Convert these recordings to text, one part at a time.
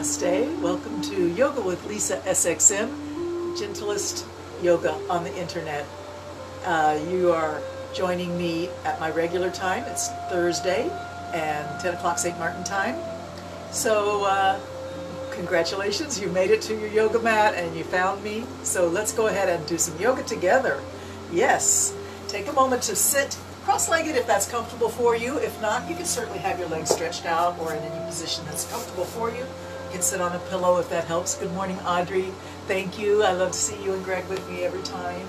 Namaste. Welcome to Yoga with Lisa SXM, gentlest yoga on the internet. You are joining me at my regular time. It's Thursday and 10 o'clock St. Martin time. So congratulations, you made it to your yoga mat and you found me. So let's go ahead and do some yoga together. Yes, take a moment to sit cross-legged if that's comfortable for you. If not, you can certainly have your legs stretched out or in any position that's comfortable for you. You can sit on a pillow if that helps. Good morning, Audrey. Thank you. I love to see you and Greg with me every time.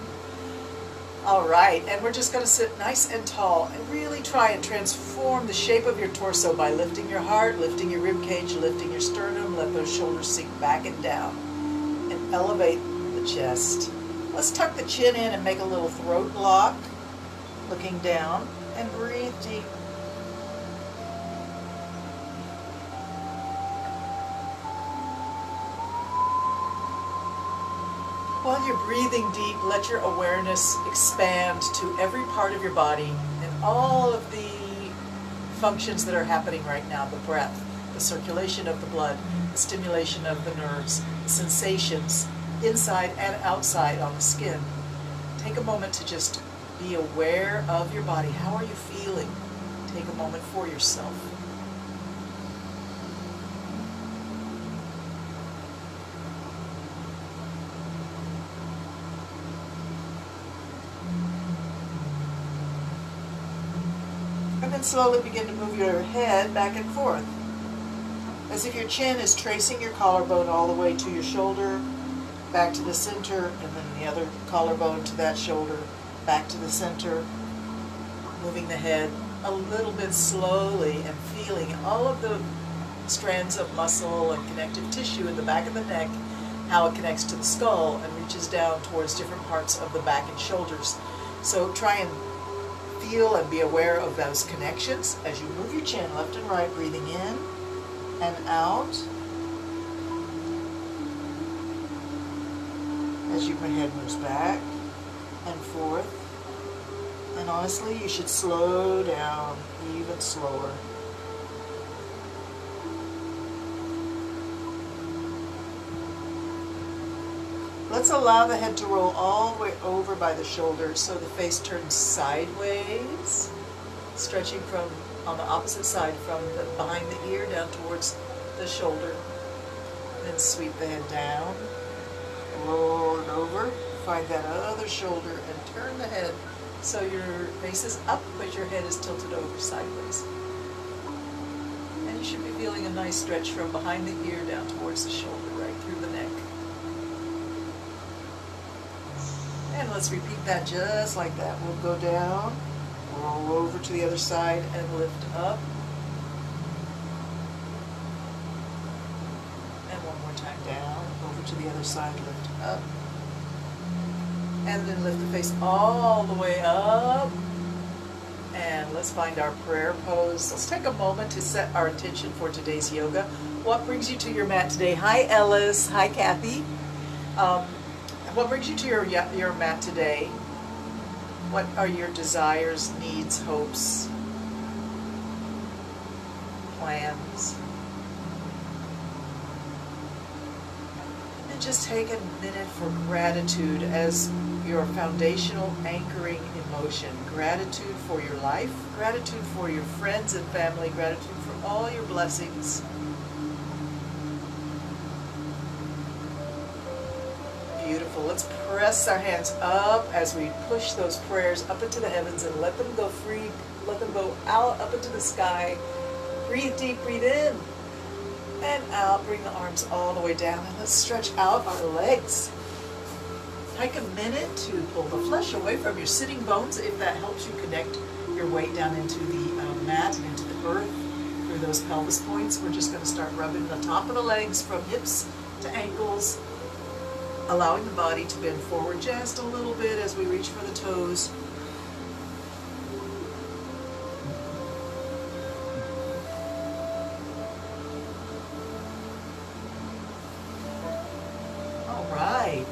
All right, and we're just going to sit nice and tall and really try and transform the shape of your torso by lifting your heart, lifting your rib cage, lifting your sternum. Let those shoulders sink back and down and elevate the chest. Let's tuck the chin in and make a little throat block. Looking down and breathe deep. While you're breathing deep, let your awareness expand to every part of your body and all of the functions that are happening right now. The breath, the circulation of the blood, the stimulation of the nerves, the sensations inside and outside on the skin. Take a moment to just be aware of your body. How are you feeling? Take a moment for yourself. And then slowly begin to move your head back and forth, as if your chin is tracing your collarbone all the way to your shoulder, back to the center, and then the other collarbone to that shoulder, back to the center, moving the head a little bit slowly and feeling all of the strands of muscle and connective tissue in the back of the neck, how it connects to the skull and reaches down towards different parts of the back and shoulders. So try and feel and be aware of those connections as you move your chin left and right, breathing in and out. As your head moves back and forth. And honestly, you should slow down even slower. Let's allow the head to roll all the way over by the shoulders so the face turns sideways, stretching from on the opposite side from behind the ear down towards the shoulder. Then sweep the head down, roll it over. Find that other shoulder and turn the head so your face is up, but your head is tilted over sideways. And you should be feeling a nice stretch from behind the ear down towards the shoulder, right through the neck. And let's repeat that just like that. We'll go down, roll over to the other side, and lift up. And one more time down, over to the other side, lift up. And then lift the face all the way up. And let's find our prayer pose. Let's take a moment to set our intention for today's yoga. What brings you to your mat today? Hi, Ellis. Hi, Kathy. What brings you to your mat today? What are your desires, needs, hopes, plans? And just take a minute for gratitude as your foundational anchoring emotion. Gratitude for your life, gratitude for your friends and family, gratitude for all your blessings. Beautiful. Let's press our hands up as we push those prayers up into the heavens and let them go free, let them go out up into the sky. Breathe deep, breathe in and out. Bring the arms all the way down and let's stretch out our legs. Take a minute to pull the flesh away from your sitting bones if that helps you connect your weight down into the mat and into the earth through those pelvis points. We're just going to start rubbing the top of the legs from hips to ankles, allowing the body to bend forward just a little bit as we reach for the toes.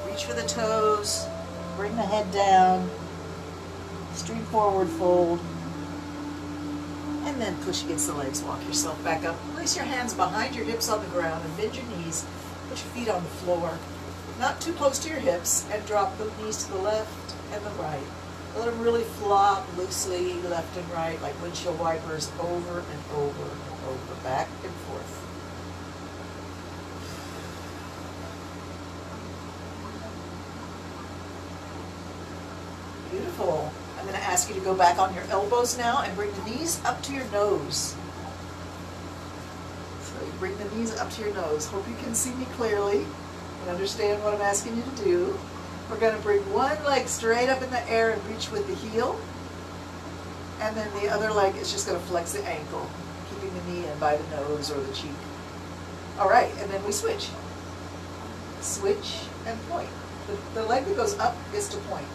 Reach for the toes, bring the head down, street forward fold, and and then push against the legs. Walk yourself back up. Place your hands behind your hips on the ground and bend your knees. Put your feet on the floor, not too close to your hips, and drop the knees to the left and the right. Let them really flop loosely left and right like windshield wipers, over and over and over, back and forth. Beautiful. I'm going to ask you to go back on your elbows now and bring the knees up to your nose. So you bring the knees up to your nose. Hope you can see me clearly and understand what I'm asking you to do. We're going to bring one leg straight up in the air and reach with the heel. And then the other leg is just going to flex the ankle, keeping the knee in by the nose or the cheek. All right, and then we switch. Switch and point. The leg that goes up is to point.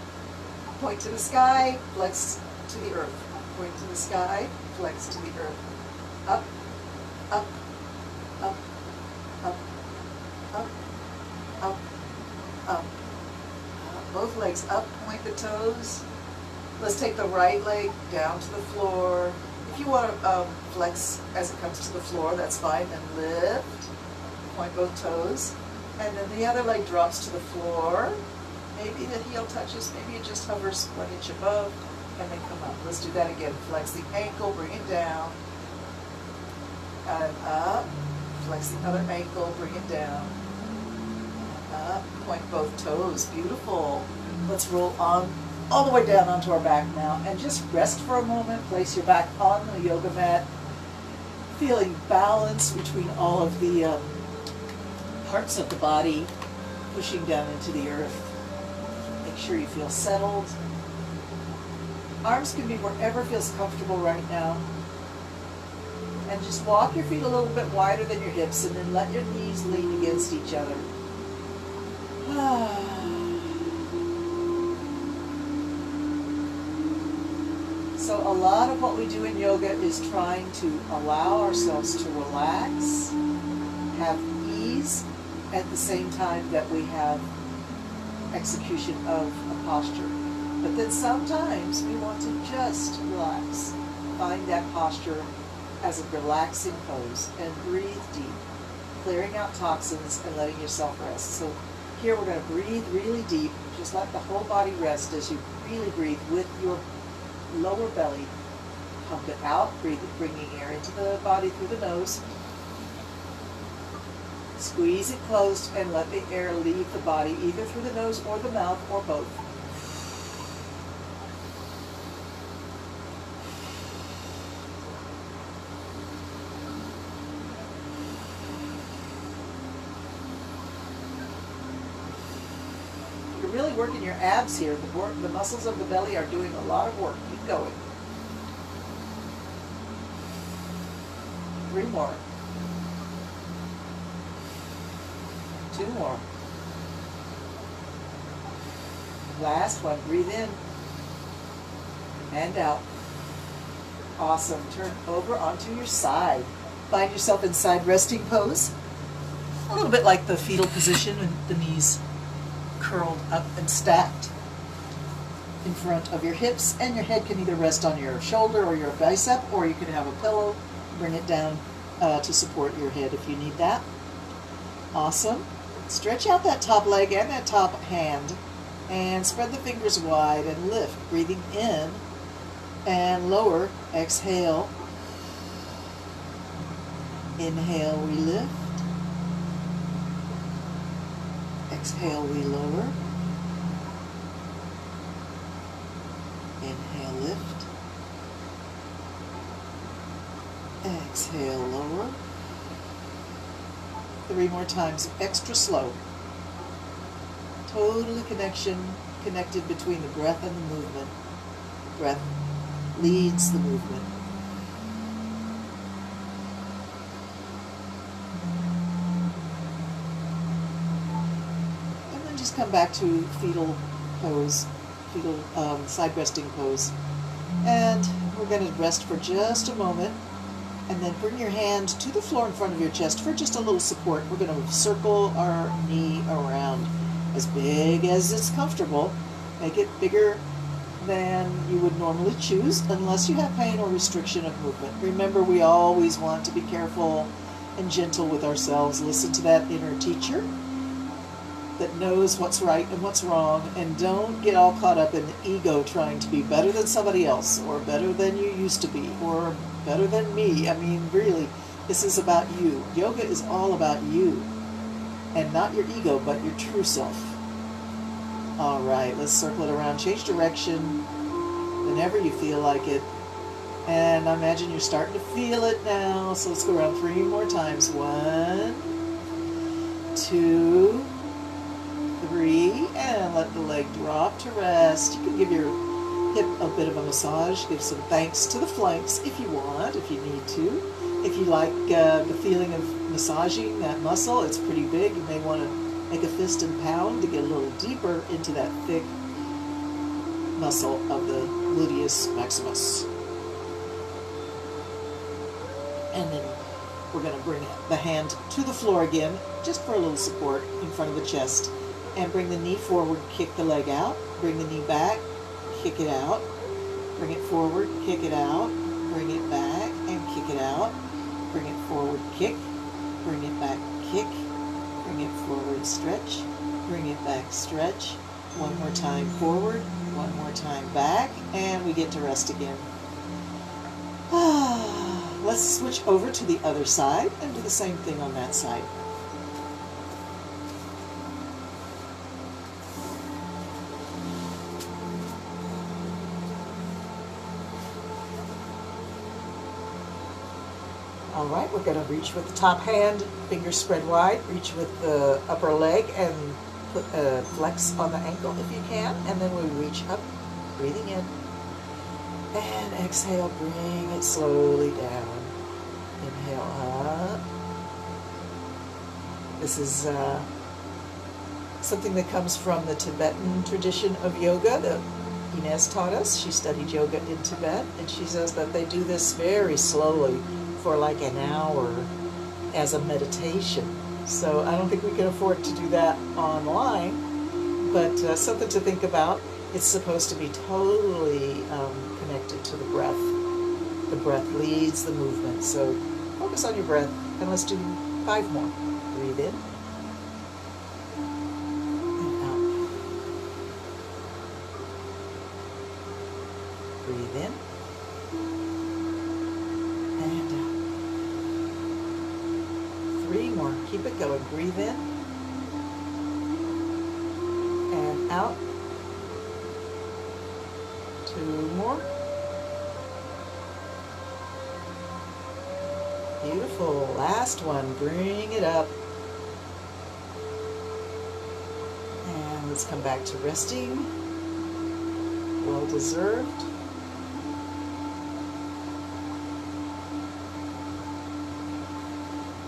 Point to the sky, flex to the earth. Point to the sky, flex to the earth. Up, up, up, up, up, up, up. Both legs up, point the toes. Let's take the right leg down to the floor. If you want to flex as it comes to the floor, that's fine. Then lift, point both toes. And then the other leg drops to the floor. Maybe the heel touches, maybe it just hovers 1 inch above, and then come up. Let's do that again. Flex the ankle, bring it down, and up. Flex the other ankle, bring it down, and up. Point both toes. Beautiful. Let's roll on all the way down onto our back now, and just rest for a moment. Place your back on the yoga mat, feeling balance between all of the parts of the body, pushing down into the earth. Make sure you feel settled. Arms can be wherever feels comfortable right now. And just walk your feet a little bit wider than your hips, and then let your knees lean against each other. So a lot of what we do in yoga is trying to allow ourselves to relax, have ease, at the same time that we have execution of a posture. But then sometimes we want to just relax. Find that posture as a relaxing pose and breathe deep, clearing out toxins and letting yourself rest. So here we're going to breathe really deep. Just let the whole body rest as you really breathe with your lower belly. Pump it out, breathe it, bringing air into the body through the nose. Squeeze it closed and let the air leave the body either through the nose or the mouth or both. You're really working your abs here. The muscles of the belly are doing a lot of work. Keep going. 3 more. 2 more. Last one. Breathe in and out. Awesome. Turn over onto your side. Find yourself in side resting pose. A little bit like the fetal position with the knees curled up and stacked in front of your hips, and your head can either rest on your shoulder or your bicep, or you can have a pillow. Bring it down to support your head if you need that. Awesome. Stretch out that top leg and that top hand and spread the fingers wide and lift, breathing in and lower. Exhale. Inhale, we lift. Exhale, we lower. Inhale, lift. Exhale, lower. 3 more times, extra slow. Totally connected between the breath and the movement. Breath leads the movement. And then just come back to fetal pose, fetal side resting pose. And we're going to rest for just a moment. And then bring your hand to the floor in front of your chest for just a little support. We're going to circle our knee around as big as it's comfortable. Make it bigger than you would normally choose, unless you have pain or restriction of movement. Remember, we always want to be careful and gentle with ourselves. Listen to that inner teacher that knows what's right and what's wrong, and don't get all caught up in the ego trying to be better than somebody else, or better than you used to be, or better than me. I mean, really, this is about you. Yoga is all about you, and not your ego, but your true self. All right, let's circle it around. Change direction whenever you feel like it. And I imagine you're starting to feel it now. So let's go around 3 more times. 1, 2, 3, and let the leg drop to rest. You can give your hip a bit of a massage. Give some thanks to the flanks if you want, if you need to. If you like the feeling of massaging that muscle, it's pretty big. You may want to make a fist and pound to get a little deeper into that thick muscle of the gluteus maximus. And then we're going to bring the hand to the floor again, just for a little support in front of the chest. And bring the knee forward, kick the leg out. Bring the knee back, kick it out. Bring it forward, kick it out. Bring it back and kick it out. Bring it forward, kick. Bring it back, kick. Bring it forward, stretch. Bring it back, stretch. One more time forward, one more time back, and we get to rest again. Let's switch over to the other side and do the same thing on that side. All right, we're going to reach with the top hand, fingers spread wide, reach with the upper leg and put a flex on the ankle if you can, and then we reach up, breathing in, and exhale, bring it slowly down. Inhale up. This is something that comes from the Tibetan tradition of yoga that Inez taught us. She studied yoga in Tibet, and she says that they do this very slowly for like an hour as a meditation. So I don't think we can afford to do that online, but something to think about. It's supposed to be totally connected to the breath. The breath leads the movement. So focus on your breath, and let's do 5 more. Breathe in and out. Breathe in and out. 3 more. Keep it going. Breathe in and out. 2 more. Beautiful. Last one. Bring it up. And let's come back to resting. Well deserved.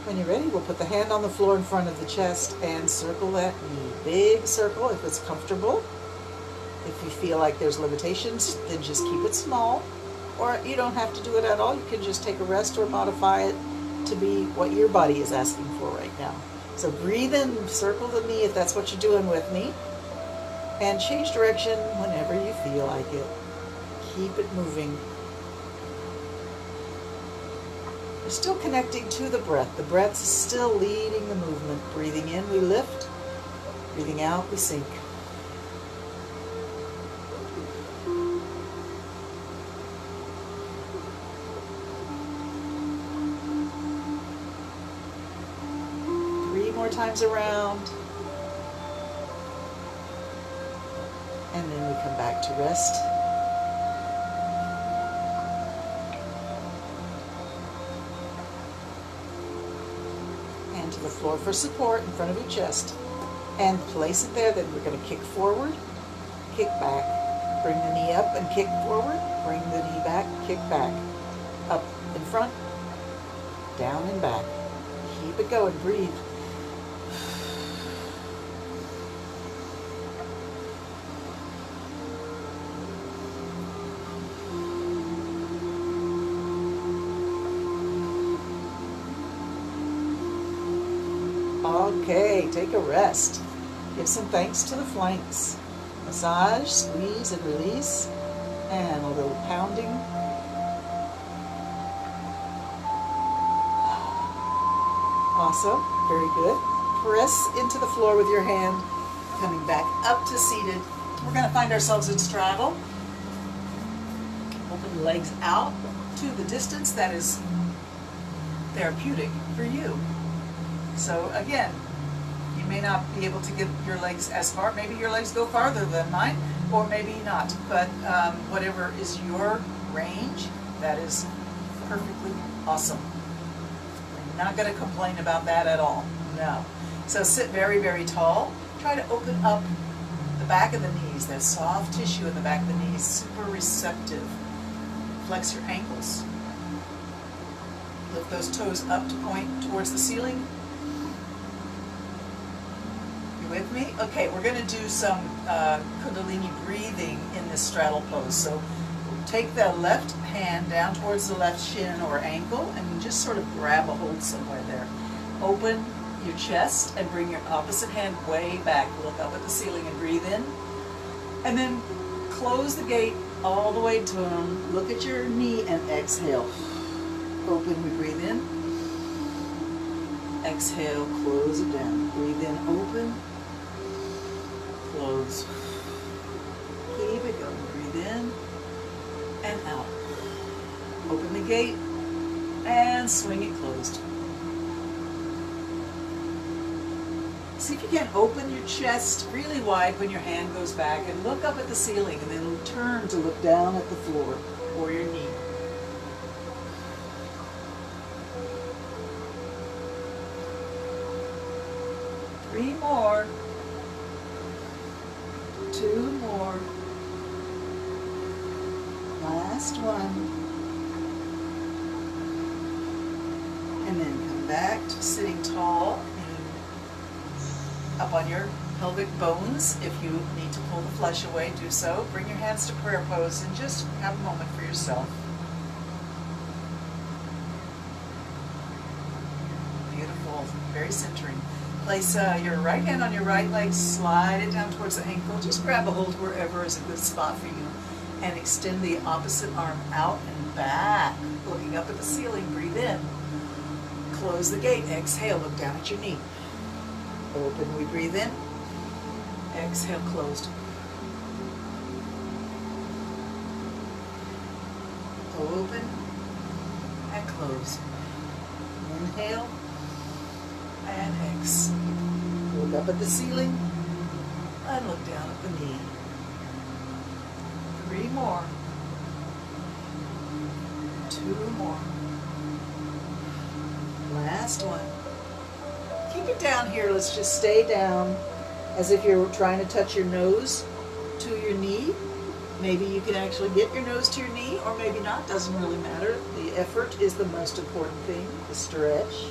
When you're ready, we'll put the hand on the floor in front of the chest and circle that knee. Big circle if it's comfortable. If you feel like there's limitations, then just keep it small. Or you don't have to do it at all. You can just take a rest or modify it to be what your body is asking for right now. So breathe in, circle the knee if that's what you're doing with me. And change direction whenever you feel like it. Keep it moving. We're still connecting to the breath. The breath's still leading the movement. Breathing in, we lift. Breathing out, we sink. More times around, and then we come back to rest. And to the floor for support in front of your chest, and place it there. Then we're going to kick forward, kick back, bring the knee up and kick forward, bring the knee back, kick back, up in front, down and back. Keep it going. Breathe. Okay, take a rest. Give some thanks to the flanks. Massage, squeeze, and release. And a little pounding. Awesome, very good. Press into the floor with your hand, coming back up to seated. We're going to find ourselves in straddle. Open the legs out to the distance that is therapeutic for you. So again, you may not be able to get your legs as far. Maybe your legs go farther than mine, or maybe not. But whatever is your range, that is perfectly awesome. We're not going to complain about that at all. No. So sit very, very tall. Try to open up the back of the knees, that soft tissue in the back of the knees, super receptive. Flex your ankles. Lift those toes up to point towards the ceiling. You with me? Okay, we're going to do some Kundalini breathing in this straddle pose. So take the left hand down towards the left shin or ankle and just sort of grab a hold somewhere there. Open your chest and bring your opposite hand way back. Look up at the ceiling and breathe in. And then close the gate all the way down. Look at your knee and exhale. Open, we breathe in. Exhale, close it down. Breathe in, open. Close. Keep it going. Breathe in and out. Open the gate and swing it closed. See if you can open your chest really wide when your hand goes back and look up at the ceiling and then turn to look down at the floor or your knee. Three more. Two more. Last one. And then come back to sitting tall. Up on your pelvic bones. If you need to pull the flesh away, do so. Bring your hands to prayer pose and just have a moment for yourself. Beautiful, very centering. Place your right hand on your right leg, slide it down towards the ankle. Just grab a hold wherever is a good spot for you. And extend the opposite arm out and back. Looking up at the ceiling, breathe in. Close the gate, exhale, look down at your knee. Open, we breathe in. Exhale, closed. Open and close. Inhale and exhale. Look up at the ceiling and look down at the knee. Three more. Two more. Last one. Keep it down here. Let's just stay down as if you're trying to touch your nose to your knee. Maybe you can actually get your nose to your knee, or maybe not. Doesn't really matter. The effort is the most important thing. The stretch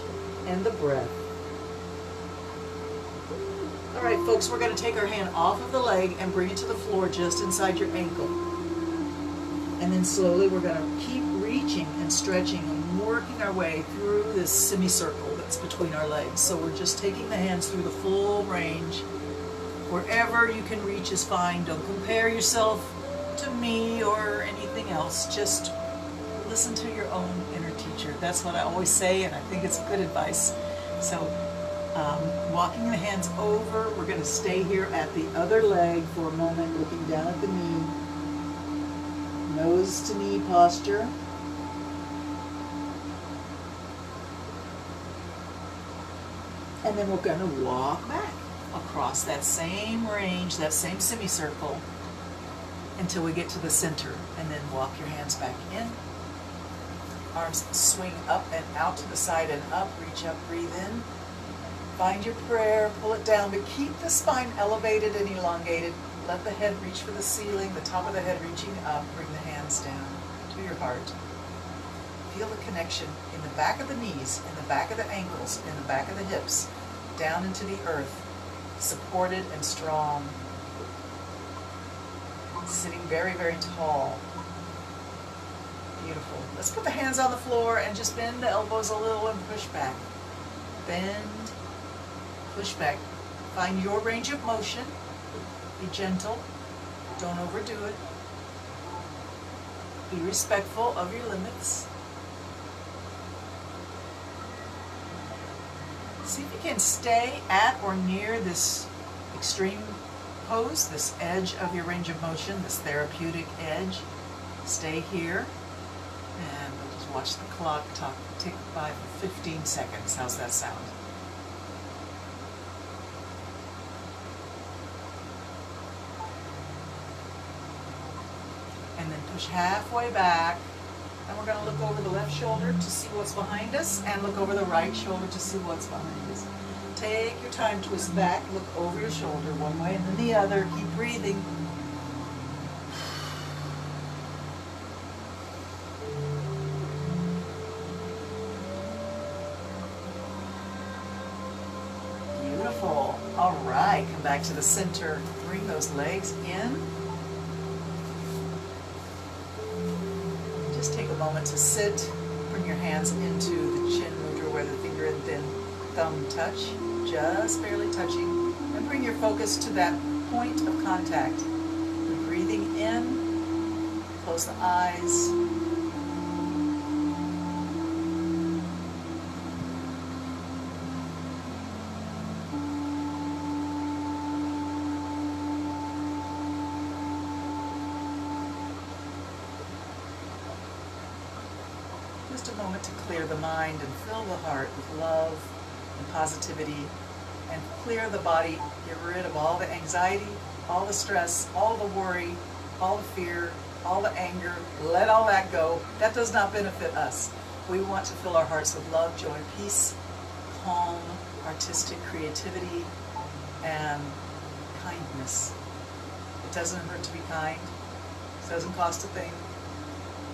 and the breath. All right, folks, we're going to take our hand off of the leg and bring it to the floor just inside your ankle. And then slowly we're going to keep reaching and stretching and working our way through this semicircle that's between our legs. So we're just taking the hands through the full range. Wherever you can reach is fine. Don't compare yourself to me or anything else. Just listen to your own inner teacher. That's what I always say, and I think it's good advice. So walking the hands over, we're going to stay here at the other leg for a moment, looking down at the knee. Nose to knee posture. And then we're going to walk back across that same range, that same semicircle, until we get to the center. And then walk your hands back in. Arms swing up and out to the side and up. Reach up, breathe in. Find your prayer, pull it down, but keep the spine elevated and elongated. Let the head reach for the ceiling, the top of the head reaching up. Bring the hands down to your heart. Feel the connection in the back of the knees, in the back of the ankles, in the back of the hips, down into the earth, supported and strong. Sitting very, very tall. Beautiful. Let's put the hands on the floor and just bend the elbows a little and push back. Bend, push back. Find your range of motion. Be gentle. Don't overdo it. Be respectful of your limits. See if you can stay at or near this extreme pose, this edge of your range of motion, this therapeutic edge. Stay here, and we'll just watch the clock tick by for 15 seconds. How's that sound? And then push halfway back. And we're going to look over the left shoulder to see what's behind us, and look over the right shoulder to see what's behind us. Take your time, twist back, look over your shoulder one way and then the other. Keep breathing. Beautiful. All right, come back to the center. Bring those legs in. Just take a moment to sit. Bring your hands into the chin mudra where the finger and thumb touch, just barely touching. And bring your focus to that point of contact. You're breathing in. Close the eyes. Just a moment to clear the mind and fill the heart with love and positivity, and clear the body, get rid of all the anxiety, all the stress, all the worry, all the fear, all the anger. Let all that go. That does not benefit us. We want to fill our hearts with love, joy, peace, calm, artistic creativity, and kindness. It doesn't hurt to be kind. It doesn't cost a thing.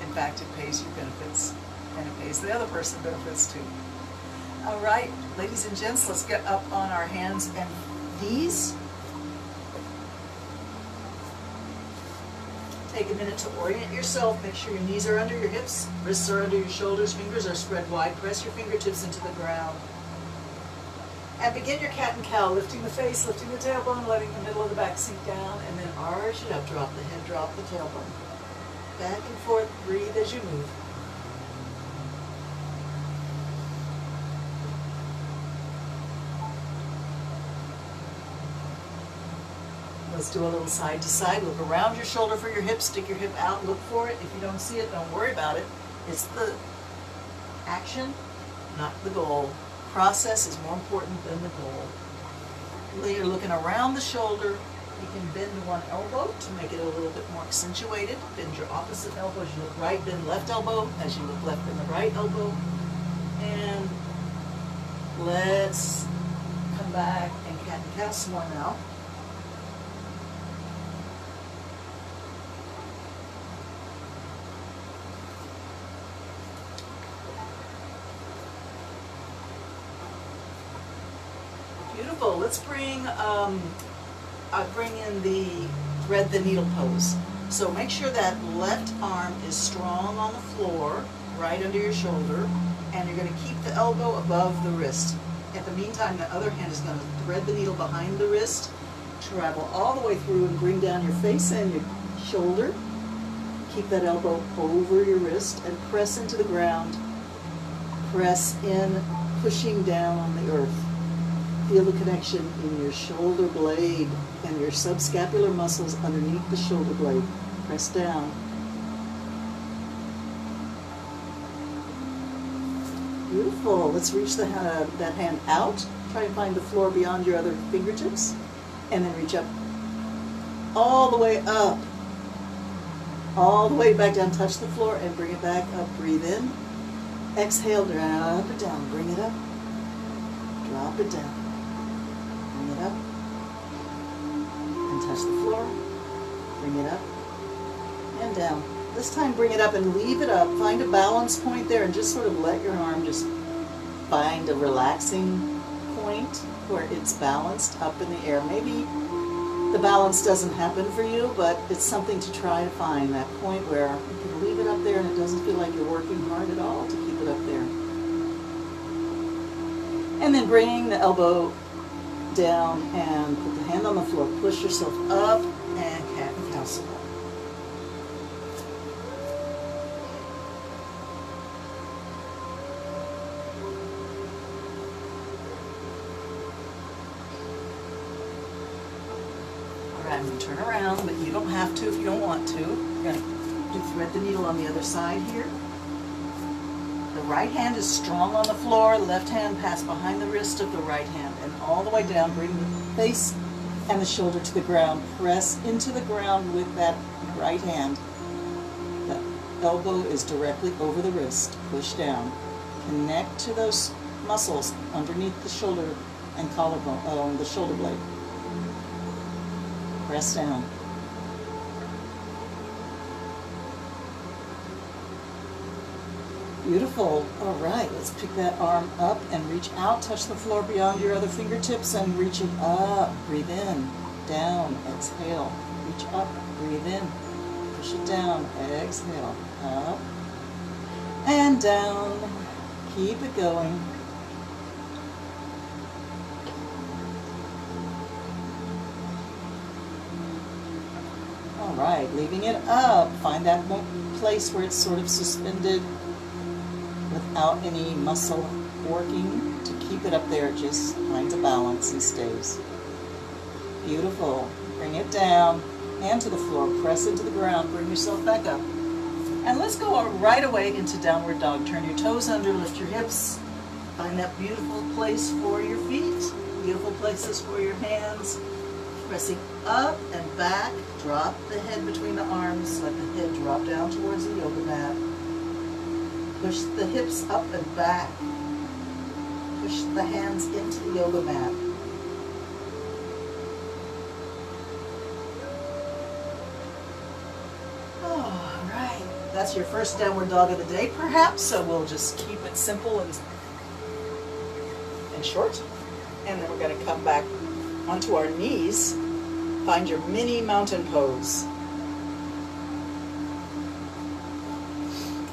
In fact, it pays you benefits. And it pays the other person benefits too. All right, ladies and gents, let's get up on our hands and knees. Take a minute to orient yourself. Make sure your knees are under your hips, wrists are under your shoulders, fingers are spread wide. Press your fingertips into the ground. And begin your cat and cow, lifting the face, lifting the tailbone, letting the middle of the back sink down, and then arch it up, drop the head, drop the tailbone. Back and forth, breathe as you move. Let's do a little side to side. Look around your shoulder for your hip. Stick your hip out. Look for it. If you don't see it, don't worry about it. It's the action, not the goal. Process is more important than the goal. You're looking around the shoulder. You can bend one elbow to make it a little bit more accentuated. Bend your opposite elbow as you look right. Bend left elbow as you look left. Bend the right elbow. And let's come back and cat and cow some more now. Beautiful. Let's bring in the thread the needle pose. So make sure that left arm is strong on the floor, right under your shoulder, and you're going to keep the elbow above the wrist. At the meantime, the other hand is going to thread the needle behind the wrist, travel all the way through and bring down your face and your shoulder. Keep that elbow over your wrist and press into the ground. Press in, pushing down on the earth. Feel the connection in your shoulder blade and your subscapular muscles underneath the shoulder blade. Press down. Beautiful. Let's reach that hand out. Try and find the floor beyond your other fingertips. And then reach up. All the way up. All the way back down. Touch the floor and bring it back up. Breathe in. Exhale. Drop it down. Bring it up. Drop it down. Bring it up, and touch the floor, bring it up, and down. This time bring it up and leave it up. Find a balance point there and just sort of let your arm just find a relaxing point where it's balanced up in the air. Maybe the balance doesn't happen for you, but it's something to try to find, that point where you can leave it up there and it doesn't feel like you're working hard at all to keep it up there. And then bring the elbow down and put the hand on the floor. Push yourself up and cat and cow some more. I'm going to turn around, but you don't have to if you don't want to. We're going to thread the needle on the other side here. The right hand is strong on the floor, left hand pass behind the wrist of the right hand, and all the way down, bring the face and the shoulder to the ground. Press into the ground with that right hand. The elbow is directly over the wrist. Push down. Connect to those muscles underneath the shoulder and collarbone, the shoulder blade. Press down. Beautiful. All right, let's pick that arm up and reach out. Touch the floor beyond your other fingertips and reach it up. Breathe in, down, exhale. Reach up, breathe in. Push it down, exhale. Up and down. Keep it going. All right, leaving it up. Find that place where it's sort of suspended without any muscle working to keep it up there. It just finds a balance and stays. Beautiful. Bring it down, hand to the floor, press into the ground, bring yourself back up. And let's go right away into downward dog. Turn your toes under, lift your hips. Find that beautiful place for your feet, beautiful places for your hands. Pressing up and back, drop the head between the arms, let the head drop down towards the yoga mat. Push the hips up and back. Push the hands into the yoga mat. All right. That's your first downward dog of the day, perhaps, so we'll just keep it simple and short. And then we're going to come back onto our knees. Find your mini mountain pose.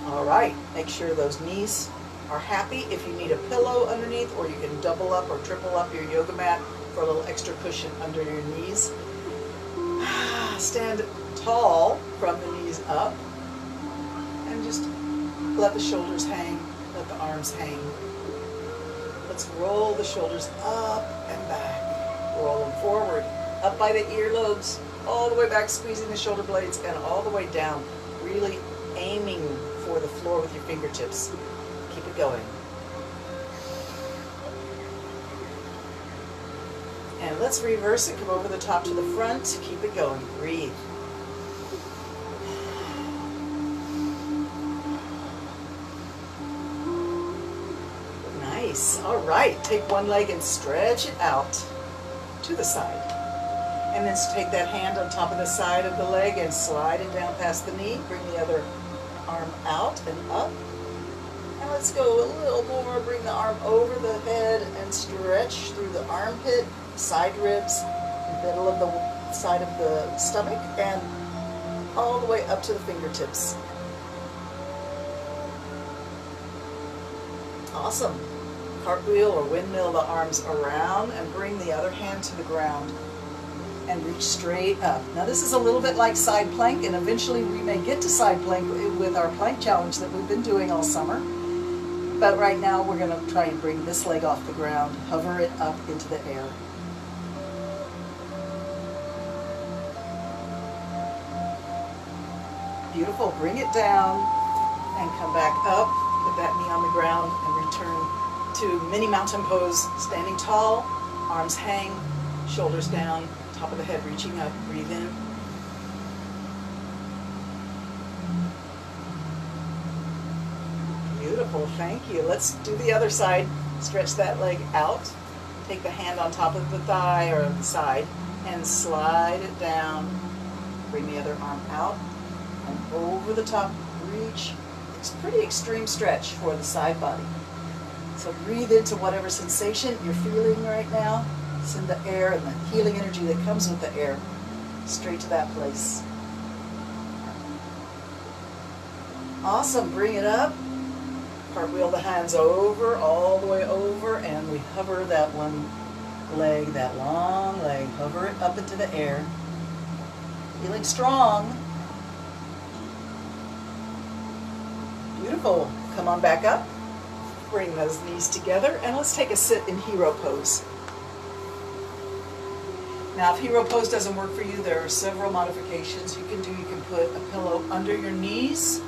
All right, make sure those knees are happy. If you need a pillow underneath, or you can double up or triple up your yoga mat for a little extra cushion under your knees. Stand tall from the knees up and just let the shoulders hang, let the arms hang. Let's roll the shoulders up and back. Roll them forward, up by the earlobes, all the way back, squeezing the shoulder blades, and all the way down, really aiming for the floor with your fingertips. Keep it going. And let's reverse it, come over the top to the front, keep it going, breathe. Nice, all right, take one leg and stretch it out to the side. And then take that hand on top of the side of the leg and slide it down past the knee. Bring the other arm out and up. And let's go a little more. Bring the arm over the head and stretch through the armpit, side ribs, middle of the side of the stomach, and all the way up to the fingertips. Awesome. Cartwheel or windmill the arms around and bring the other hand to the ground and reach straight up. Now this is a little bit like side plank, and eventually we may get to side plank with our plank challenge that we've been doing all summer. But right now we're going to try and bring this leg off the ground, hover it up into the air. Beautiful. Bring it down and come back up. Put that knee on the ground and return to mini mountain pose, standing tall, arms hang, shoulders down, top of the head reaching up. Breathe in. Beautiful, thank you. Let's do the other side. Stretch that leg out. Take the hand on top of the thigh or the side and slide it down. Bring the other arm out and over the top, reach. It's a pretty extreme stretch for the side body. So breathe into whatever sensation you're feeling right now. Send the air and the healing energy that comes with the air straight to that place. Awesome, bring it up. Cartwheel the hands over, all the way over, and we hover that one leg, that long leg, hover it up into the air. Feeling strong. Beautiful. Come on back up. Bring those knees together, and let's take a sit in hero pose. Now, if hero pose doesn't work for you, there are several modifications you can do. You can put a pillow under your knees,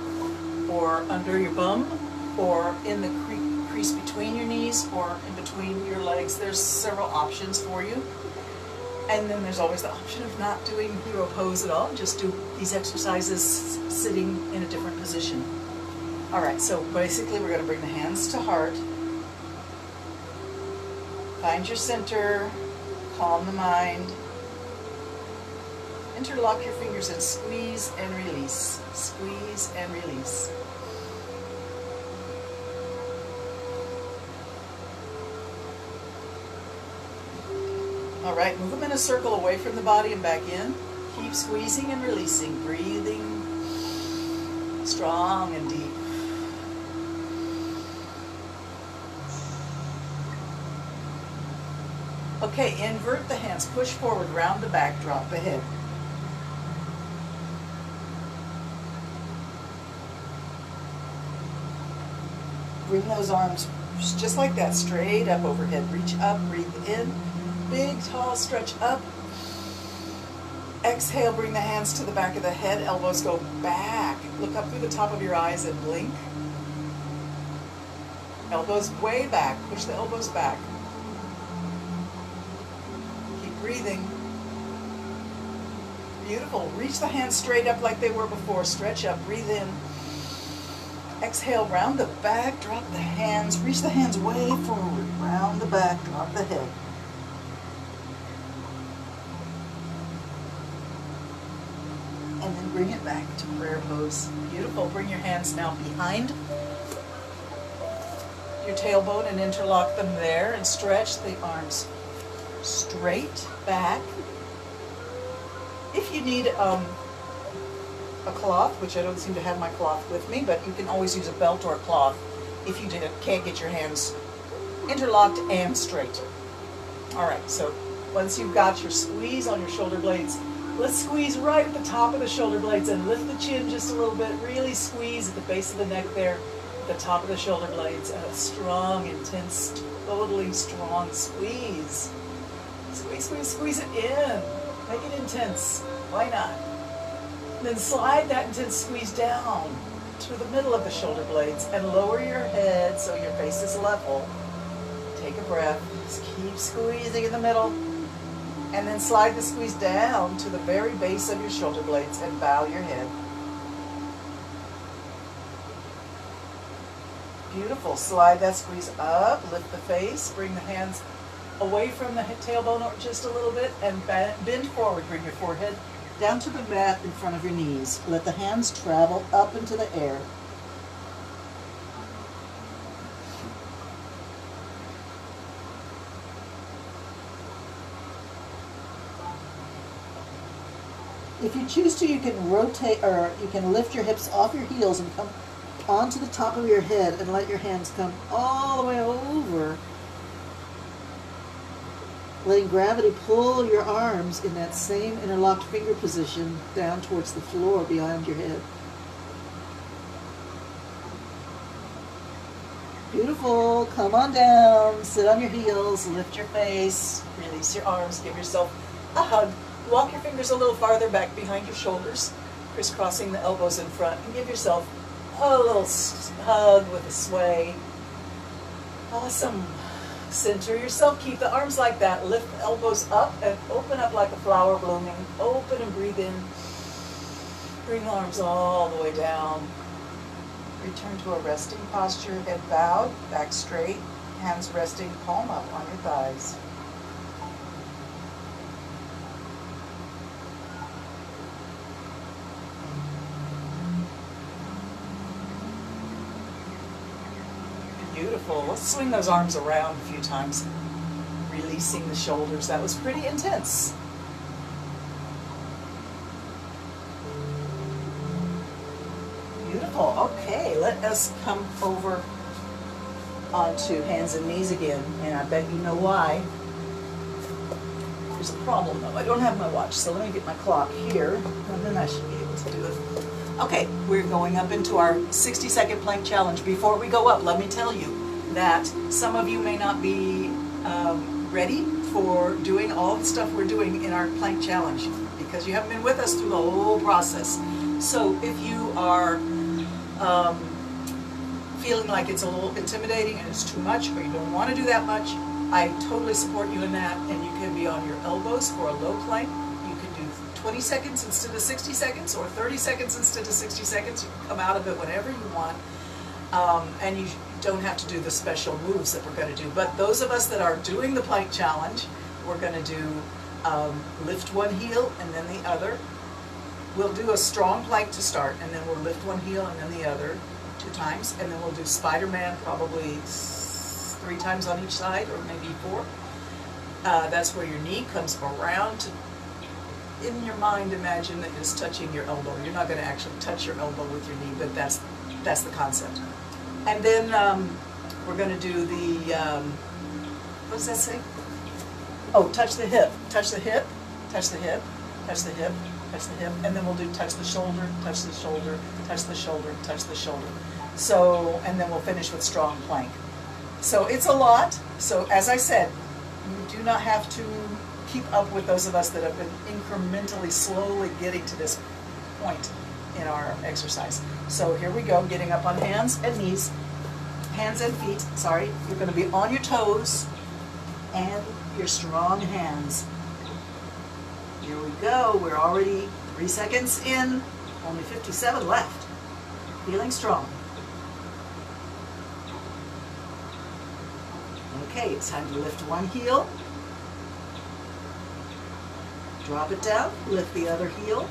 or under your bum, or in the crease between your knees, or in between your legs. There's several options for you. And then there's always the option of not doing hero pose at all. Just do these exercises sitting in a different position. All right, so basically we're going to bring the hands to heart. Find your center, calm the mind. Interlock your fingers and squeeze and release. Squeeze and release. All right, move them in a circle away from the body and back in. Keep squeezing and releasing, breathing strong and deep. Okay, invert the hands, push forward, round the back, drop the head. Bring those arms just like that, straight up overhead. Reach up, breathe in. Big, tall stretch up. Exhale, bring the hands to the back of the head. Elbows go back. Look up through the top of your eyes and blink. Elbows way back. Push the elbows back. Keep breathing. Beautiful. Reach the hands straight up like they were before. Stretch up. Breathe in. Exhale, round the back. Drop the hands. Reach the hands way forward. Round the back. Drop the head. And then bring it back to prayer pose. Beautiful. Bring your hands now behind your tailbone and interlock them there and stretch the arms straight back. If you need a cloth, which I don't seem to have my cloth with me, but you can always use a belt or a cloth if you can't get your hands interlocked and straight. All right, so once you've got your squeeze on your shoulder blades, let's squeeze right at the top of the shoulder blades and lift the chin just a little bit. Really squeeze at the base of the neck there, at the top of the shoulder blades. And a strong, intense, totally strong squeeze. Squeeze, squeeze, squeeze it in. Make it intense. Why not? And then slide that intense squeeze down to the middle of the shoulder blades and lower your head so your face is level. Take a breath. Just keep squeezing in the middle. And then slide the squeeze down to the very base of your shoulder blades and bow your head. Beautiful. Slide that squeeze up, lift the face, bring the hands away from the tailbone just a little bit and bend forward. Bring your forehead down to the mat in front of your knees. Let the hands travel up into the air. If you choose to, you can rotate, or you can lift your hips off your heels and come onto the top of your head and let your hands come all the way over, letting gravity pull your arms in that same interlocked finger position down towards the floor beyond your head. Beautiful. Come on down, sit on your heels, lift your face, release your arms, give yourself a hug. Walk your fingers a little farther back behind your shoulders, crisscrossing the elbows in front, and give yourself a little hug with a sway. Awesome. Center yourself. Keep the arms like that. Lift the elbows up and open up like a flower blooming. Open and breathe in. Bring the arms all the way down. Return to a resting posture. Head bowed, back straight, hands resting, palm up on your thighs. Beautiful. Let's swing those arms around a few times, releasing the shoulders. That was pretty intense. Beautiful. Okay, let us come over onto hands and knees again, and I bet you know why. There's a problem though. I don't have my watch, so let me get my clock here, and then I should be able to do it. Okay, we're going up into our 60-second plank challenge. Before we go up, let me tell you that some of you may not be ready for doing all the stuff we're doing in our plank challenge, because you haven't been with us through the whole process. So if you are feeling like it's a little intimidating and it's too much, or you don't want to do that much, I totally support you in that, and you can be on your elbows for a low plank. You can do 20 seconds instead of 60 seconds, or 30 seconds instead of 60 seconds. You can come out of it whenever you want, and you don't have to do the special moves that we're going to do. But those of us that are doing the plank challenge, we're going to do lift one heel and then the other. We'll do a strong plank to start, and then we'll lift one heel and then the other 2 times, and then we'll do Spider-Man probably 3 times on each side, or maybe 4. That's where your knee comes around to, in your mind, imagine that it's touching your elbow. You're not going to actually touch your elbow with your knee, but that's the concept. And then we're going to do the, what does that say? Oh, touch the hip, touch the hip, touch the hip, touch the hip, touch the hip, and then we'll do touch the shoulder, touch the shoulder, touch the shoulder, touch the shoulder. So, and then we'll finish with strong plank. So it's a lot. So as I said, you do not have to keep up with those of us that have been incrementally, slowly getting to this point in our exercise. So here we go, getting up on hands and knees, hands and feet, sorry. You're going to be on your toes and your strong hands. Here we go. We're already 3 seconds in, only 57 left. Feeling strong. Okay, it's time to lift one heel. Drop it down, lift the other heel.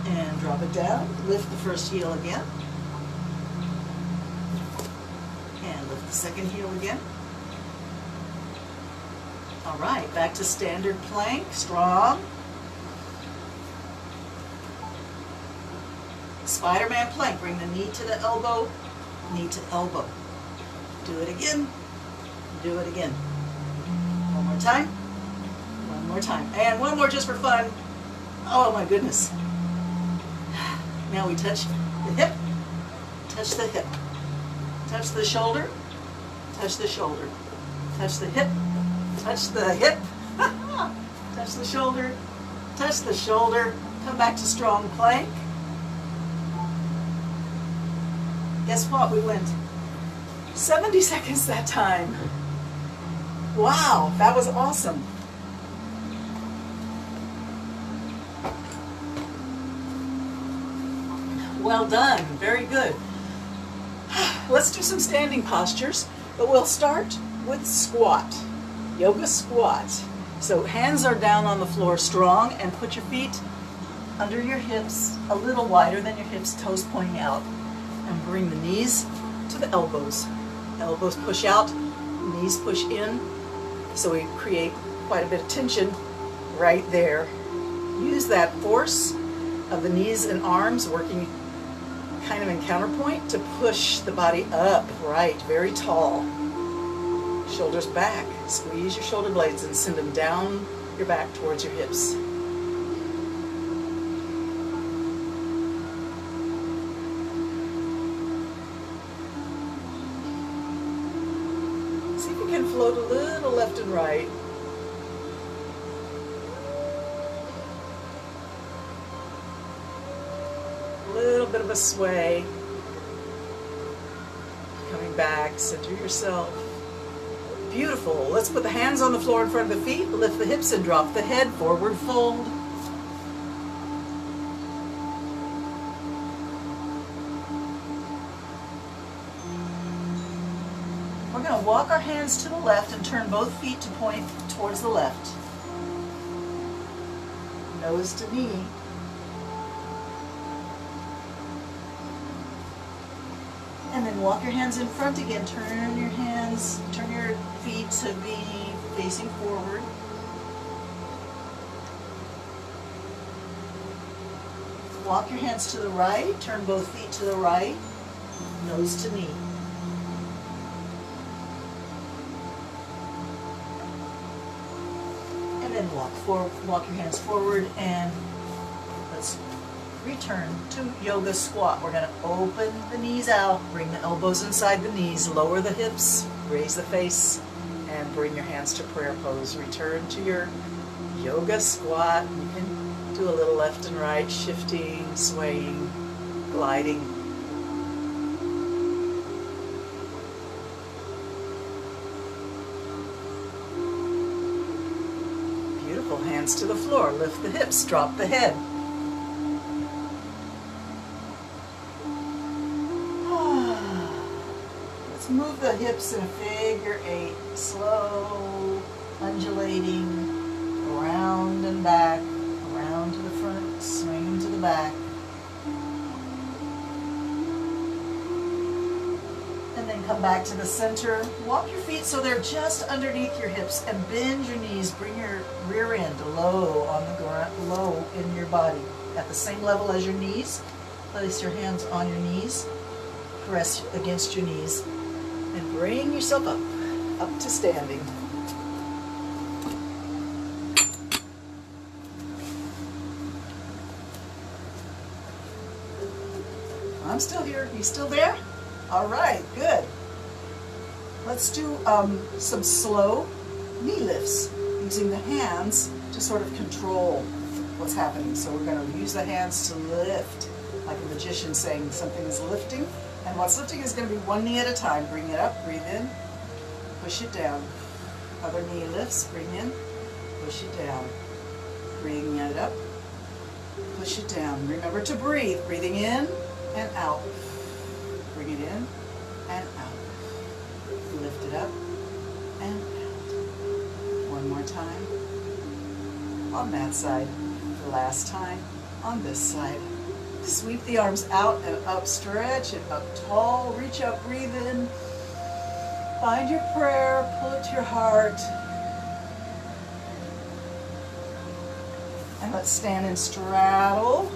And drop it down, lift the first heel again. And lift the second heel again. All right, back to standard plank, strong. Spider-Man plank, bring the knee to the elbow, knee to elbow. Do it again, do it again. One more time, one more time. And one more just for fun. Oh my goodness. Now we touch the hip, touch the hip, touch the shoulder, touch the shoulder, touch the hip, touch the hip, touch the shoulder, touch the shoulder, come back to strong plank. Guess what? We went 70 seconds that time. Wow, that was awesome. Well done, very good. Let's do some standing postures, but we'll start with squat, yoga squat. So hands are down on the floor strong, and put your feet under your hips, a little wider than your hips, toes pointing out. And bring the knees to the elbows. Elbows push out, knees push in, so we create quite a bit of tension right there. Use that force of the knees and arms working kind of in counterpoint to push the body up, right, very tall. Shoulders back. Squeeze your shoulder blades and send them down your back towards your hips. See if you can float a little left and right. A little bit of a sway. Coming back, center yourself. Beautiful. Let's put the hands on the floor in front of the feet, lift the hips and drop the head, forward fold. We're going to walk our hands to the left and turn both feet to point towards the left. Nose to knee. And then walk your hands in front again. Turn your feet to be facing forward. Walk your hands to the right. Turn both feet to the right. Nose to knee. And then walk your hands forward, and let's return to yoga squat. We're going to open the knees out, bring the elbows inside the knees, lower the hips, raise the face, and bring your hands to prayer pose. Return to your yoga squat. You can do a little left and right, shifting, swaying, gliding. Beautiful. Hands to the floor. Lift the hips. Drop the head. Let's move the hips in a figure eight. Slow, undulating, around and back, around to the front, swing to the back. And then come back to the center. Walk your feet so they're just underneath your hips and bend your knees. Bring your rear end low on the ground, low in your body. At the same level as your knees. Place your hands on your knees. Press against your knees. And bring yourself up to standing. I'm still here. You still there? All right, good. Let's do some slow knee lifts using the hands to sort of control what's happening. So we're going to use the hands to lift, like a magician saying something is lifting. And what's lifting is going to be one knee at a time. Bring it up, breathe in, push it down. Other knee lifts, bring in, push it down. Bring it up, push it down. Remember to breathe, breathing in and out. Bring it in and out. Lift it up and out. One more time on that side. The last time on this side. Sweep the arms out and up, stretch it up tall, reach up, breathe in. Find your prayer, pull it to your heart. And let's stand and straddle.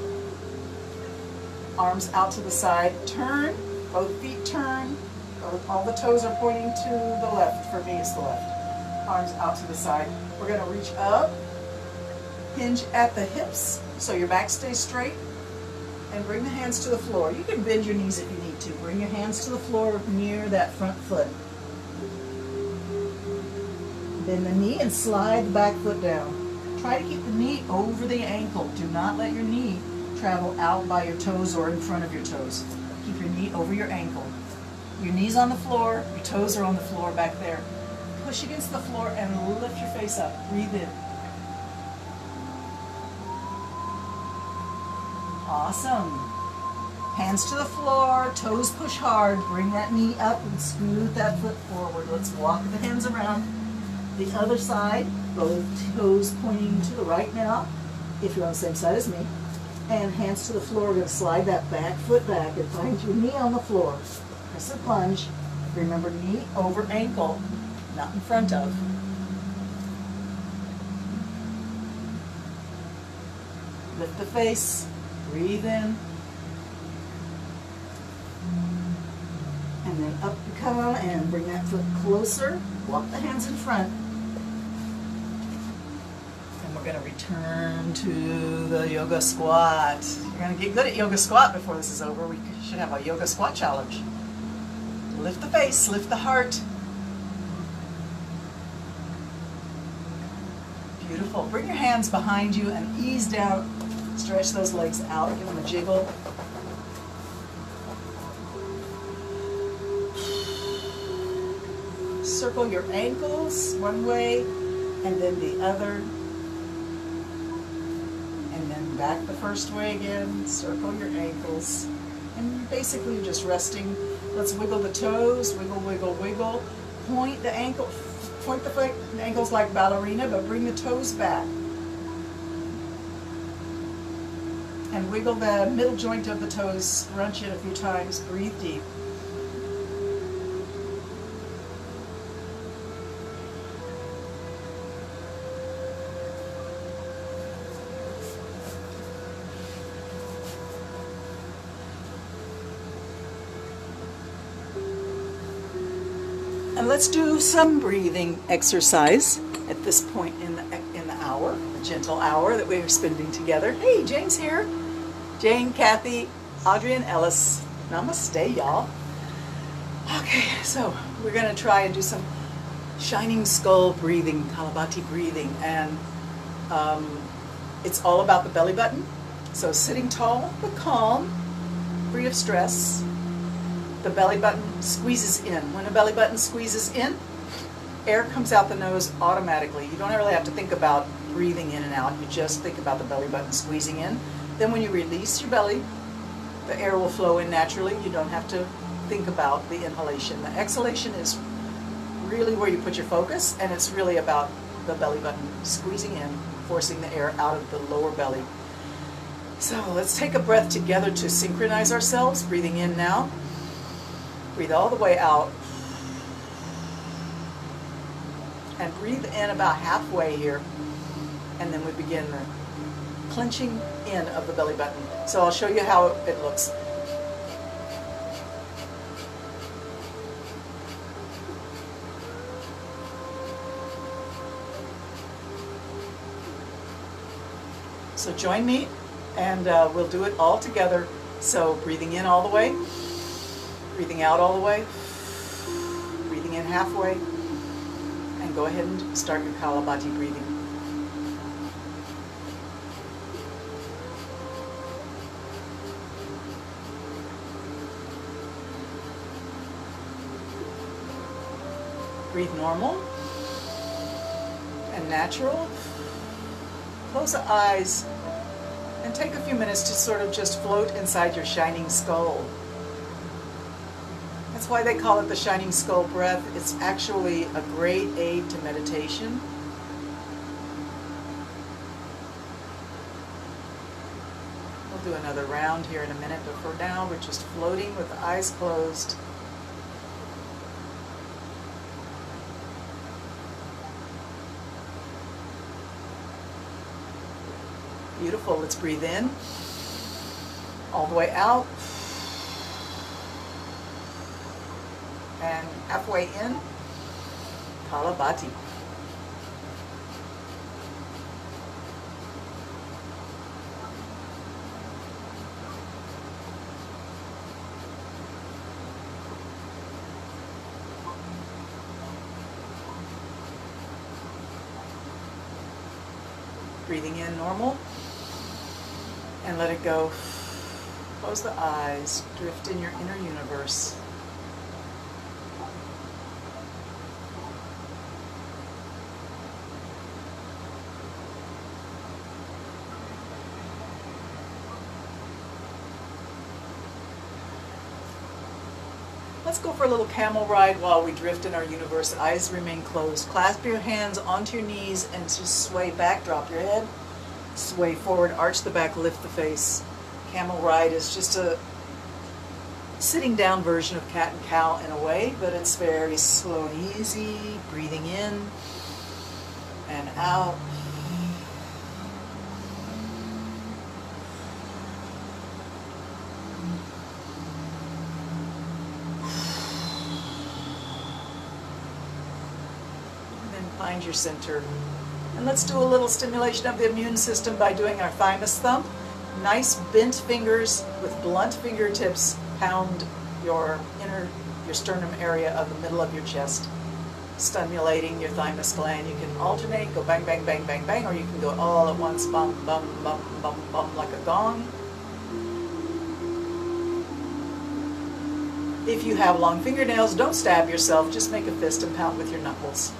Arms out to the side, turn, both feet turn. All the toes are pointing to the left. For me, it's the left. Arms out to the side. We're going to reach up, hinge at the hips so your back stays straight. And bring the hands to the floor. You can bend your knees if you need to. Bring your hands to the floor near that front foot. Bend the knee and slide the back foot down. Try to keep the knee over the ankle. Do not let your knee travel out by your toes or in front of your toes. Keep your knee over your ankle. Your knee's on the floor, your toes are on the floor back there. Push against the floor and lift your face up. Breathe in. Awesome. Hands to the floor, toes push hard. Bring that knee up and scoot that foot forward. Let's walk the hands around the other side. Both toes pointing to the right now, if you're on the same side as me. And hands to the floor. We're going to slide that back foot back and find your knee on the floor. Press a plunge. Remember, knee over ankle, not in front of. Lift the face. Breathe in. And then up you come and bring that foot closer. Walk the hands in front. And we're going to return to the yoga squat. You're going to get good at yoga squat before this is over. We should have a yoga squat challenge. Lift the face, lift the heart. Beautiful. Bring your hands behind you and ease down. Stretch those legs out, give them a jiggle. Circle your ankles one way and then the other. And then back the first way again. Circle your ankles. And basically you're just resting. Let's wiggle the toes, wiggle, wiggle, wiggle. Point the ankle, point the ankles like ballerina, but bring the toes back. And wiggle the middle joint of the toes, scrunch it a few times, breathe deep. And let's do some breathing exercise at this point in the hour, a gentle hour that we're spending together. Hey, Jane's here. Jane, Kathy, Audrey, and Ellis. Namaste, y'all. Okay, so we're going to try and do some shining skull breathing, Kalabati breathing, and it's all about the belly button. So sitting tall but calm, free of stress. The belly button squeezes in. When a belly button squeezes in, air comes out the nose automatically. You don't really have to think about breathing in and out. You just think about the belly button squeezing in. Then when you release your belly, the air will flow in naturally. You don't have to think about the inhalation. The exhalation is really where you put your focus, and it's really about the belly button squeezing in, forcing the air out of the lower belly. So let's take a breath together to synchronize ourselves. Breathing in now. Breathe all the way out. And breathe in about halfway here. And then we begin the clenching in of the belly button. So I'll show you how it looks. So join me, and we'll do it all together. So breathing in all the way, breathing out all the way, breathing in halfway, and go ahead and start your Kalabati breathing. Breathe normal and natural. Close the eyes and take a few minutes to sort of just float inside your shining skull. That's why they call it the shining skull breath. It's actually a great aid to meditation. We'll do another round here in a minute, but for now we're just floating with the eyes closed. Beautiful. Let's breathe in all the way out and halfway in, Kalabati. Breathing in normal. And let it go. Close the eyes. Drift in your inner universe. Let's go for a little camel ride while we drift in our universe. Eyes remain closed. Clasp your hands onto your knees and just sway back. Drop your head. Sway forward, arch the back, lift the face. Camel ride is just a sitting down version of cat and cow in a way, but it's very slow and easy. Breathing in and out. And then find your center. And let's do a little stimulation of the immune system by doing our thymus thump. Nice bent fingers with blunt fingertips pound your sternum area of the middle of your chest, stimulating your thymus gland. You can alternate, go bang, bang, bang, bang, bang, or you can go all at once, bum, bum, bum, bum, bum, like a gong. If you have long fingernails, don't stab yourself, just make a fist and pound with your knuckles.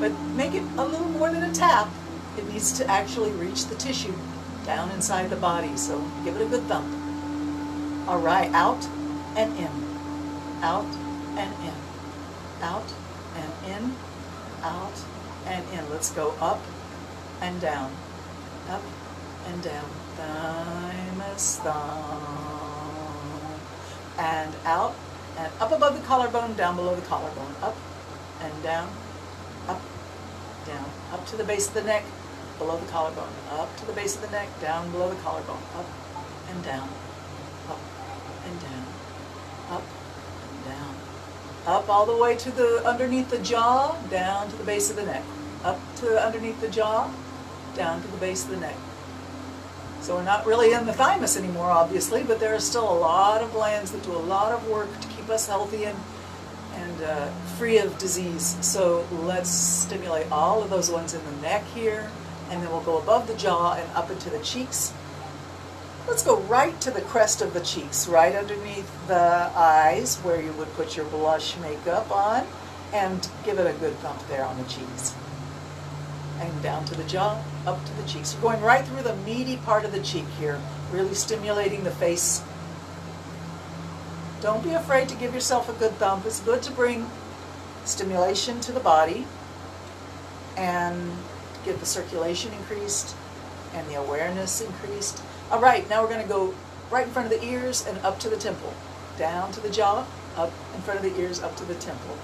But make it a little more than a tap. It needs to actually reach the tissue down inside the body, so give it a good thump. All right, out and in, out and in, out and in, out and in. Let's go up and down, up and down. Thymus thumb. And out and up above the collarbone, down below the collarbone, up and down, up, down, up to the base of the neck, below the collarbone, up to the base of the neck, down below the collarbone, up and down, up and down, up and down, up all the way to the underneath the jaw, down to the base of the neck, up to underneath the jaw, down to the base of the neck. So we're not really in the thymus anymore, obviously, but there are still a lot of glands that do a lot of work to keep us healthy and and free of disease. So let's stimulate all of those ones in the neck here, and then we'll go above the jaw and up into the cheeks. Let's go right to the crest of the cheeks, right underneath the eyes where you would put your blush makeup on, and give it a good thump there on the cheeks. And down to the jaw, up to the cheeks. You're going right through the meaty part of the cheek here, really stimulating the face. Don't be afraid to give yourself a good thump. It's good to bring stimulation to the body and get the circulation increased and the awareness increased. All right, now we're going to go right in front of the ears and up to the temple. Down to the jaw, up in front of the ears, up to the temple.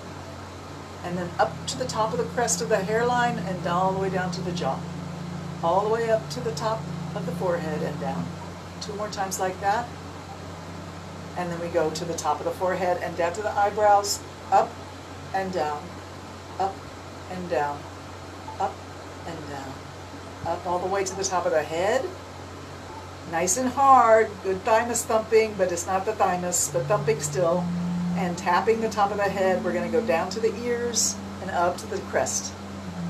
And then up to the top of the crest of the hairline and all the way down to the jaw. All the way up to the top of the forehead and down. 2 more times like that. And then we go to the top of the forehead and down to the eyebrows, up and down, up and down, up and down, up all the way to the top of the head. Nice and hard, good thymus thumping, but it's not the thymus, but thumping still. And tapping the top of the head, we're going to go down to the ears and up to the crest.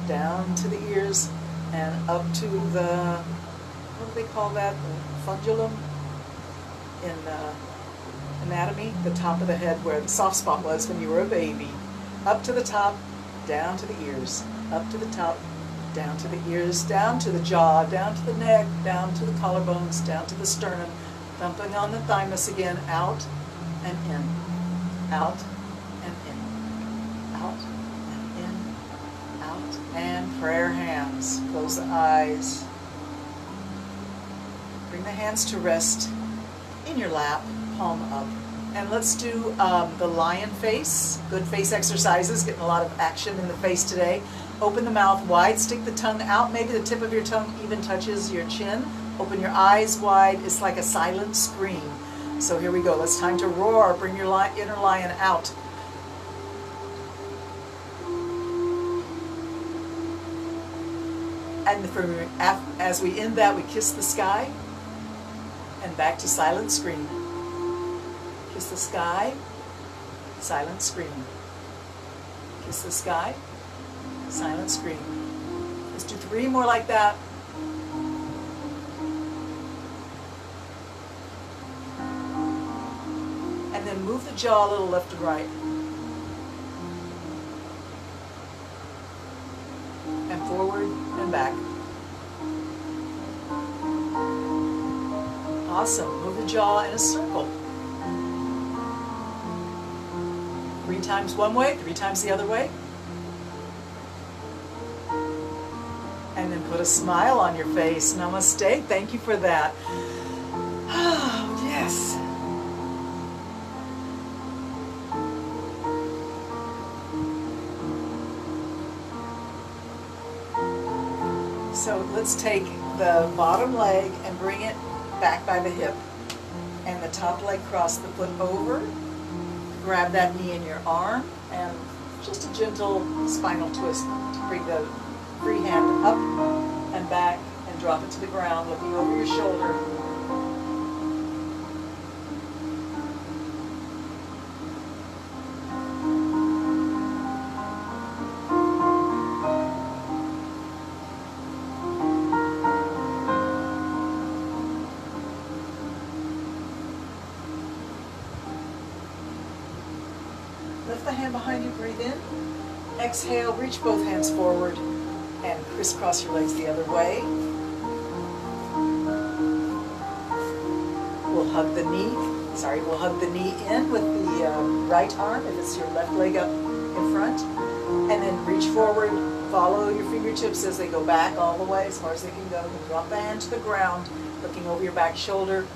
Down to the ears and up to the, what do they call that, the fundulum in anatomy, the top of the head where the soft spot was when you were a baby. Up to the top, down to the ears, up to the top, down to the ears, down to the jaw, down to the neck, down to the collarbones, down to the sternum, thumping on the thymus again, out and in, out and in, out and in, out, and prayer hands. Close the eyes. Bring the hands to rest in your lap, palm up. And let's do the lion face, good face exercises, getting a lot of action in the face today. Open the mouth wide, stick the tongue out, maybe the tip of your tongue even touches your chin. Open your eyes wide, it's like a silent scream. So here we go, it's time to roar, bring your inner lion out. And as we end that, we kiss the sky, and back to silent scream. Kiss the sky, silent scream. Kiss the sky, silent scream. Let's do 3 more like that. And then move the jaw a little left and right. And forward and back. Awesome. Move the jaw in a circle. 3 times one way, 3 times the other way. And then put a smile on your face. Namaste. Thank you for that. Oh, yes. So let's take the bottom leg and bring it back by the hip. And the top leg cross the foot over. Grab that knee in your arm and just a gentle spinal twist to bring the free hand up and back and drop it to the ground, looking over your shoulder. Lift the hand behind you, breathe in. Exhale, reach both hands forward and crisscross your legs the other way. We'll hug the knee in with the right arm if it's your left leg up in front. And then reach forward, follow your fingertips as they go back all the way as far as they can go. And drop the hand to the ground, looking over your back shoulder.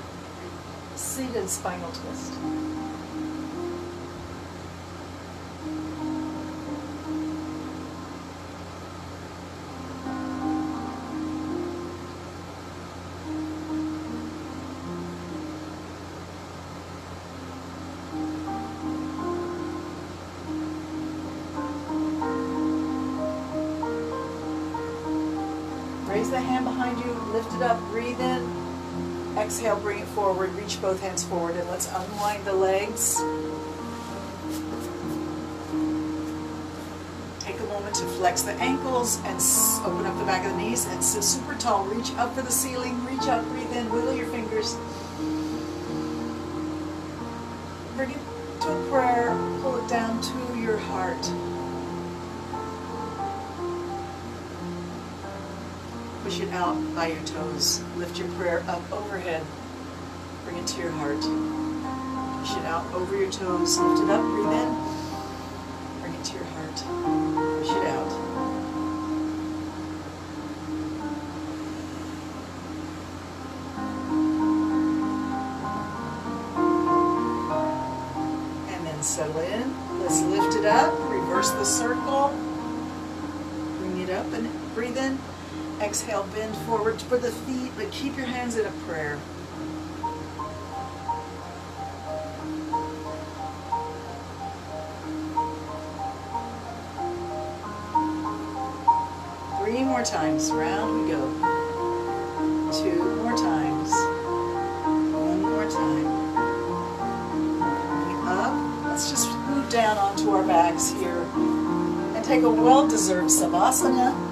Seated spinal twist. Raise the hand behind you, lift it up, breathe in. Exhale, bring it forward, reach both hands forward, and let's unwind the legs. flex the ankles and open up the back of the knees and sit super tall. Reach up for the ceiling, reach up, breathe in, wiggle your fingers. Bring it to a prayer, pull it down to your heart. Push it out by your toes. Lift your prayer up overhead. Bring it to your heart. Push it out over your toes. Lift it up, breathe in. Bring it to your heart. Push it out. And then settle in. Let's lift it up. Reverse the circle. Bring it up and breathe in. Exhale, bend forward for the feet, but keep your hands in a prayer. Three more times, round we go. Two more times. One more time. Coming up. Let's just move down onto our backs here and take a well-deserved Savasana.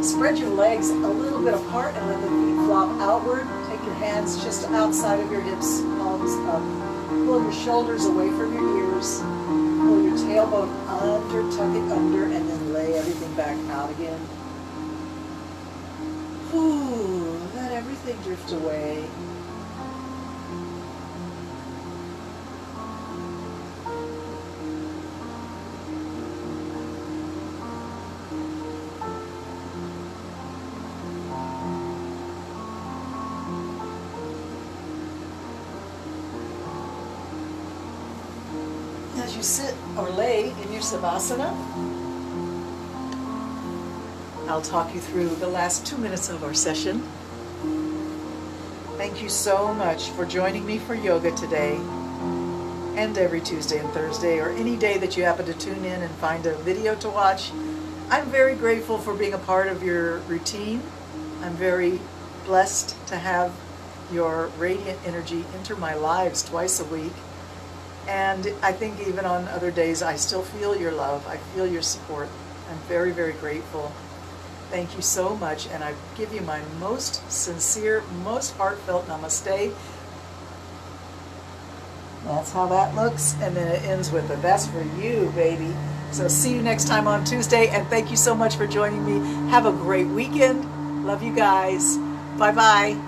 Spread your legs a little bit apart and let the feet flop outward. Take your hands just outside of your hips, palms up. Pull your shoulders away from your ears. Pull your tailbone under, tuck it under, and then lay everything back out again. Ooh, let everything drift away. As you sit or lay in your Savasana, I'll talk you through the last 2 minutes of our session. Thank you so much for joining me for yoga today and every Tuesday and Thursday, or any day that you happen to tune in and find a video to watch. I'm very grateful for being a part of your routine. I'm very blessed to have your radiant energy enter my lives twice a week. And I think even on other days, I still feel your love. I feel your support. I'm very, very grateful. Thank you so much. And I give you my most sincere, most heartfelt namaste. That's how that looks. And then it ends with a that's for you, baby. So see you next time on Tuesday. And thank you so much for joining me. Have a great weekend. Love you guys. Bye-bye.